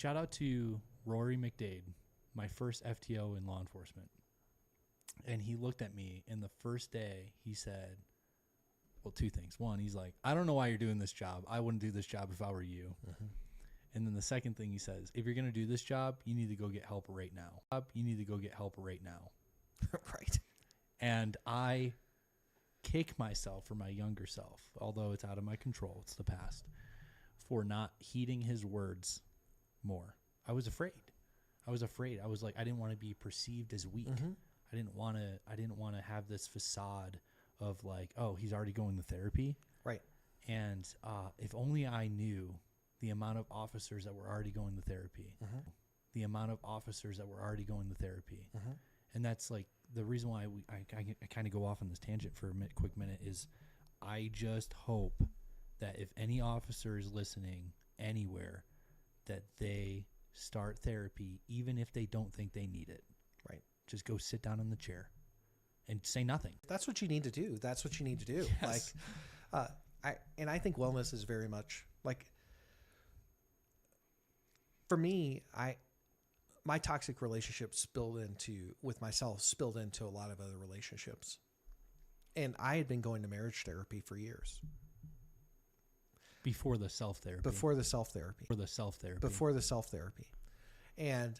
Shout out to Rory McDade, my first FTO in law enforcement. And he looked at me, and the first day he said, well, two things. One, he's like, I don't know why you're doing this job. I wouldn't do this job if I were you. Mm-hmm. And then the second thing he says, if you're going to do this job, you need to go get help right now. You need to go get help right now. Right. And I kick myself for my younger self, although it's out of my control. It's the past, for not heeding his words more. I was afraid. I was like, I didn't want to be perceived as weak. Mm-hmm. I didn't want to have this facade of like, oh, he's already going to therapy. Right. And if only I knew the amount of officers that were already going to therapy, mm-hmm. Mm-hmm. And that's like the reason why I kind of go off on this tangent for a quick minute is I just hope that if any officer is listening anywhere, that they start therapy, even if they don't think they need it. Right. Just go sit down in the chair and say nothing. That's what you need to do. Yes. Like, I think wellness is very much like, for me, my toxic relationship spilled into a lot of other relationships. And I had been going to marriage therapy for years. Before the self-therapy. Before the self-therapy. For the self-therapy. Before the self-therapy. And